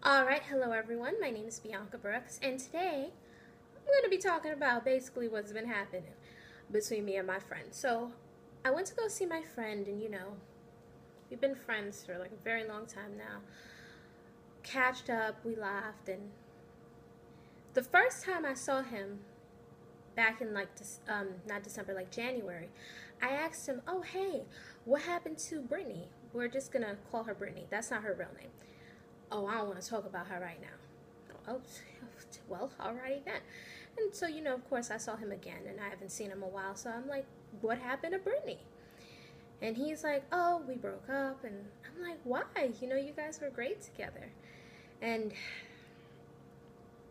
Alright, hello everyone. My name is Bianca Brooks, and today I'm going to be talking about basically what's been happening between me and my friend. So, I went to go see my friend, and we've been friends for like a very long time now. Catched up, we laughed, and the first time I saw him back in like not December, like January, I asked him, "Oh, hey, what happened to Brittany? We're just gonna call her Brittany. That's not her real name." "Oh, I don't want to talk about her right now." "Oh, well, alrighty then." And so, of course, I saw him again, and I haven't seen him in a while. So I'm like, "What happened to Brittany?" And he's like, "Oh, we broke up." And I'm like, "Why? You guys were great together." And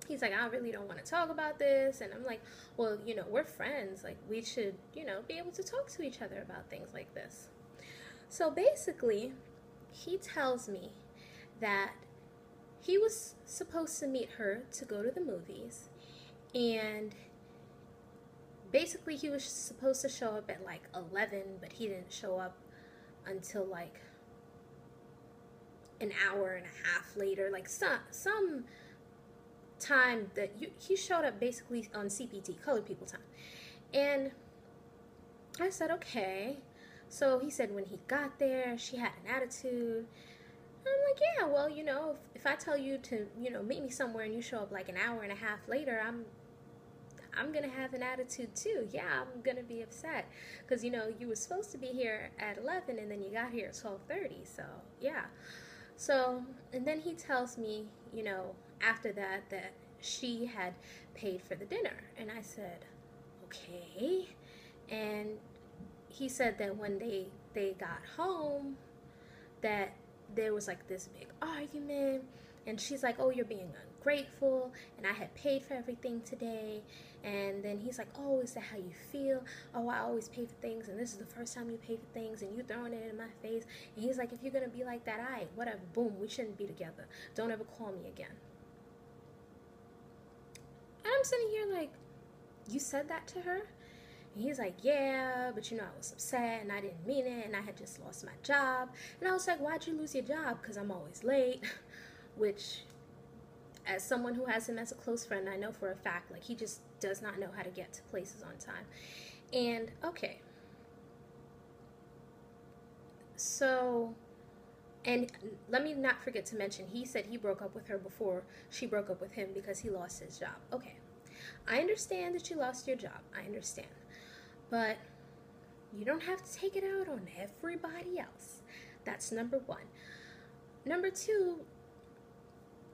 he's like, "I really don't want to talk about this." And I'm like, "Well, we're friends. Like, we should, be able to talk to each other about things like this." So basically, he tells me that he was supposed to meet her to go to the movies, and basically he was supposed to show up at like 11, but he didn't show up until like an hour and a half later, like some time that he showed up basically on CPT, colored people time. And I said, "Okay." So he said when he got there, she had an attitude. I'm like, "Yeah, well, if I tell you to, meet me somewhere and you show up like an hour and a half later, I'm gonna have an attitude too. Yeah, I'm gonna be upset because you were supposed to be here at 11 and then you got here at 12:30. So yeah." So and then he tells me, after that she had paid for the dinner, and I said, "Okay." And he said that when they got home, that there was like this big argument, and she's like, "Oh, you're being ungrateful, and I had paid for everything today." And then he's like, "Oh, is that how you feel? Oh, I always pay for things, and this is the first time you pay for things, and you throwing it in my face." And he's like, "If you're gonna be like that, all right, whatever, boom, we shouldn't be together. Don't ever call me again." And I'm sitting here like, "You said that to her?" And he's like, "Yeah, but I was upset and I didn't mean it, and I had just lost my job." And I was like, "Why'd you lose your job?" "Because I'm always late." Which, as someone who has him as a close friend, I know for a fact, like, he just does not know how to get to places on time. And, okay. So, and let me not forget to mention, he said he broke up with her before she broke up with him because he lost his job. Okay. I understand that you lost your job. I understand. But you don't have to take it out on everybody else. That's number one. Number two,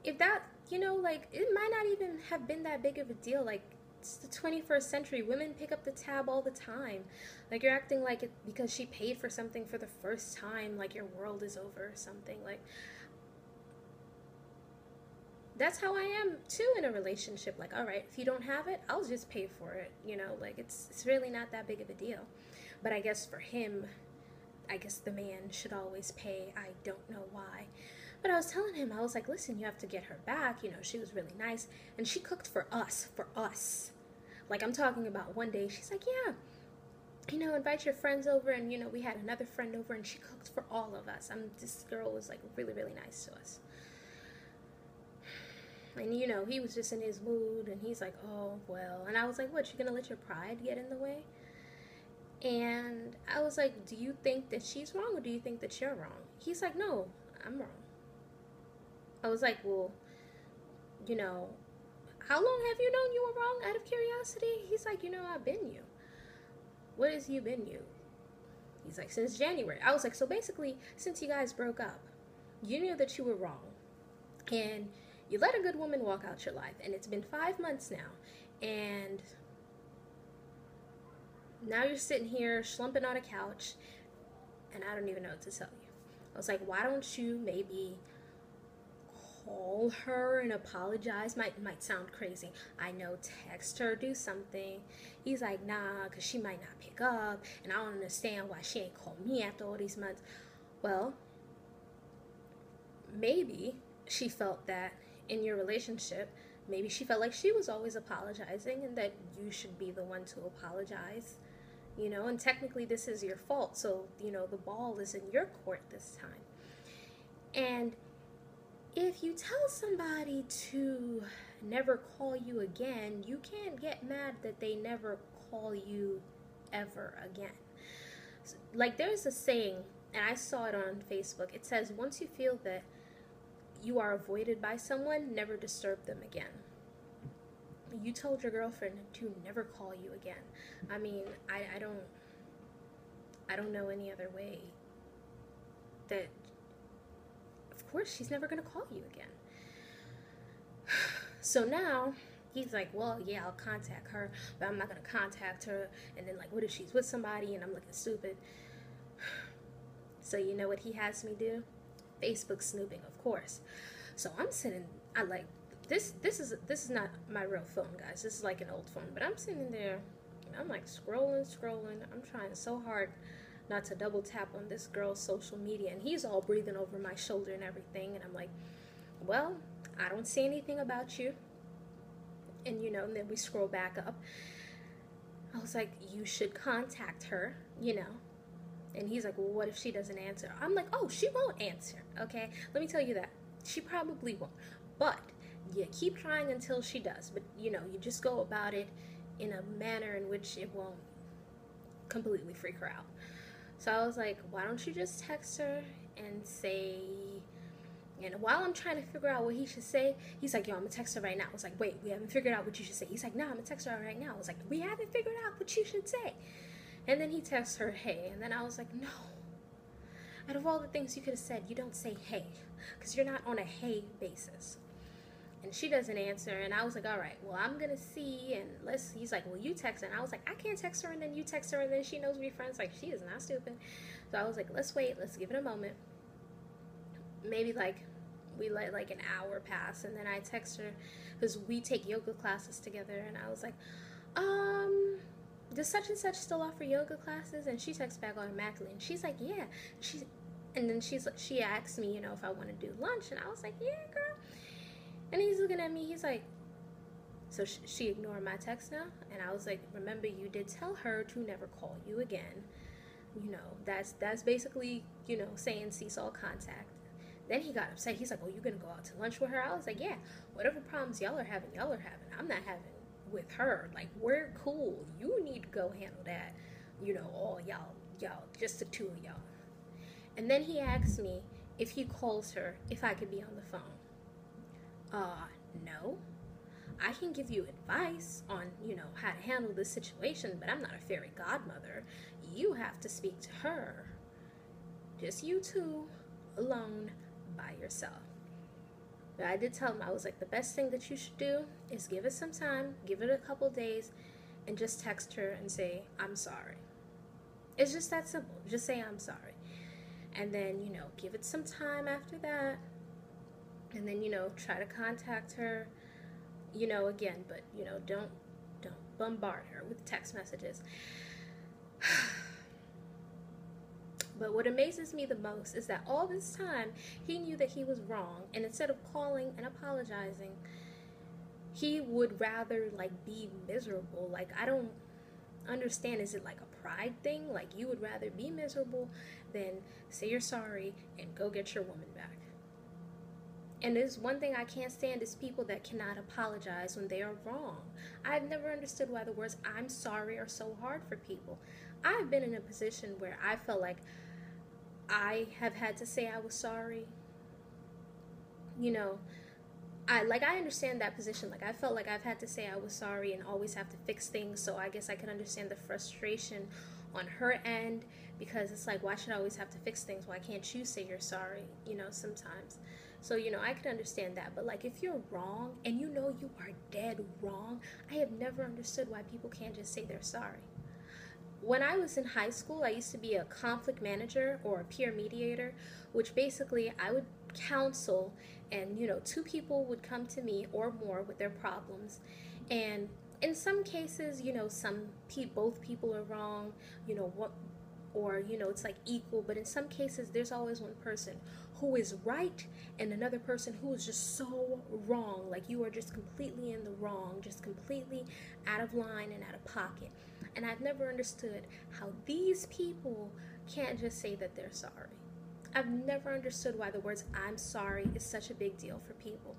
if that, like, it might not even have been that big of a deal. Like, it's the 21st century. Women pick up the tab all the time. Like, you're acting like it because she paid for something for the first time, like your world is over or something. Like, that's how I am too in a relationship. Like, all right, if you don't have it, I'll just pay for it. Like, it's really not that big of a deal. But I guess for him, I guess the man should always pay. I don't know why. But I was telling him, I was like, "Listen, you have to get her back. She was really nice. And she cooked for us, for us." Like, I'm talking about one day, she's like, "Yeah, invite your friends over." And, we had another friend over, and she cooked for all of us. This girl was, like, really, really nice to us. And, he was just in his mood, and he's like, "Oh, well." And I was like, "What, you gonna let your pride get in the way?" And I was like, "Do you think that she's wrong, or do you think that you're wrong?" He's like, "No, I'm wrong." I was like, "Well, you know, how long have you known you were wrong, out of curiosity?" He's like, "I've been you." "What is you been you?" He's like, "Since January." I was like, "So basically, since you guys broke up, you knew that you were wrong, and you let a good woman walk out your life, and it's been 5 months now, and now you're sitting here slumping on a couch, and I don't even know what to tell you." I was like, "Why don't you maybe call her and apologize?" Might sound crazy, I know. "Text her, do something." He's like, "Nah, because she might not pick up, and I don't understand why she ain't called me after all these months." Well, maybe she felt that in your relationship, maybe she felt like she was always apologizing and that you should be the one to apologize. And technically this is your fault, so the ball is in your court this time. And if you tell somebody to never call you again, you can't get mad that they never call you ever again. Like, there's a saying, and I saw it on Facebook. It says, once you feel that you are avoided by someone, never disturb them again. You told your girlfriend to never call you again. I mean, I don't know any other way that, of course, she's never going to call you again. So now he's like, well, yeah, I'll contact her, but I'm not going to contact her. And then, like, what if she's with somebody and I'm looking stupid? So you know what he has me do? Facebook snooping, of course. So I'm sitting, I like, this is not my real phone, guys. This is like an old phone. But I'm sitting there, and I'm like scrolling. I'm trying so hard not to double tap on this girl's social media. And he's all breathing over my shoulder and everything. And I'm like, well, I don't see anything about you. And, you know, and then we scroll back up. I was like, you should contact her, you know. And he's like, well, what if she doesn't answer? I'm like, oh, she won't answer, okay? Let me tell you that. She probably won't. But you keep trying until she does. But, you know, you just go about it in a manner in which it won't completely freak her out. So I was like, why don't you just text her and say... And while I'm trying to figure out what he should say, he's like, yo, I'm going to text her right now. I was like, wait, we haven't figured out what you should say. He's like, no, I'm going to text her right now. I was like, we haven't figured out what you should say. And then he texts her, hey. And then I was like, no. Out of all the things you could have said, you don't say hey. Because you're not on a hey basis. And she doesn't answer. And I was like, all right, well, I'm going to see. And he's like, well, you text her. And I was like, I can't text her. And then you text her. And then she knows we're friends. Like, she is not stupid. So I was like, let's wait. Let's give it a moment. Maybe like we let like an hour pass, and then I text her because we take yoga classes together, and I was like, does such and such still offer yoga classes? And she texts back automatically, and she's like, yeah. And then she asked me, you know, if I want to do lunch, and I was like, yeah, girl. And he's looking at me, he's like, so she ignored my text now? And I was like, remember, you did tell her to never call you again. You know, that's basically, you know, saying cease all contact. Then he got upset. He's like, oh, you gonna go out to lunch with her? I was like, yeah, whatever problems y'all are having. I'm not having with her. Like, we're cool. You need to go handle that. You know, all y'all, just the two of y'all. And then he asked me if he calls her, if I could be on the phone. No. I can give you advice on, you know, how to handle this situation, but I'm not a fairy godmother. You have to speak to her. Just you two, alone, by yourself. But I did tell him, I was like, the best thing that you should do is give it some time, give it a couple days, and just text her and say, I'm sorry. It's just that simple. Just say, I'm sorry. And then, you know, give it some time after that. And then, you know, try to contact her, you know, again. But, you know, don't bombard her with text messages. But what amazes me the most is that all this time, he knew that he was wrong. And instead of calling and apologizing, he would rather, like, be miserable. Like, I don't understand. Is it like a pride thing? Like, you would rather be miserable than say you're sorry and go get your woman back. And there's one thing I can't stand is people that cannot apologize when they are wrong. I've never understood why the words I'm sorry are so hard for people. I've been in a position where I felt like I have had to say I was sorry. You know, I understand that position. Like, I felt like I've had to say I was sorry and always have to fix things. So I guess I can understand the frustration on her end, because it's like, why should I always have to fix things? Why can't you say you're sorry, you know, sometimes? So, you know, I could understand that. But, like, if you're wrong and you know you are dead wrong, I have never understood why people can't just say they're sorry. When I was in high school, I used to be a conflict manager or a peer mediator, which basically I would counsel, and, you know, two people would come to me or more with their problems. And in some cases, you know, both people are wrong, you know, or, you know, it's like equal. But in some cases, there's always one person who is right and another person who is just so wrong. Like, you are just completely in the wrong, just completely out of line and out of pocket. And I've never understood how these people can't just say that they're sorry. I've never understood why the words I'm sorry is such a big deal for people.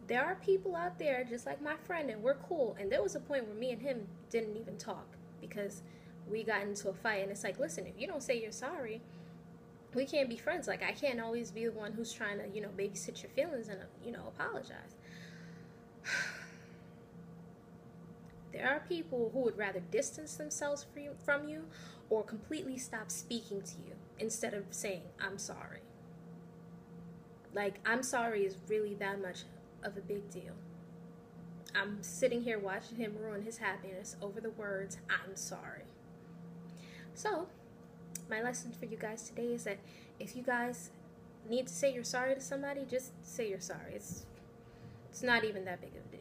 There are people out there just like my friend, and we're cool. And there was a point where me and him didn't even talk because we got into a fight. And it's like, listen, if you don't say you're sorry, we can't be friends. Like, I can't always be the one who's trying to, babysit your feelings and, apologize. There are people who would rather distance themselves from you or completely stop speaking to you instead of saying, I'm sorry. Like, I'm sorry is really that much of a big deal. I'm sitting here watching him ruin his happiness over the words, I'm sorry. So, my lesson for you guys today is that if you guys need to say you're sorry to somebody, just say you're sorry. It's not even that big of a deal.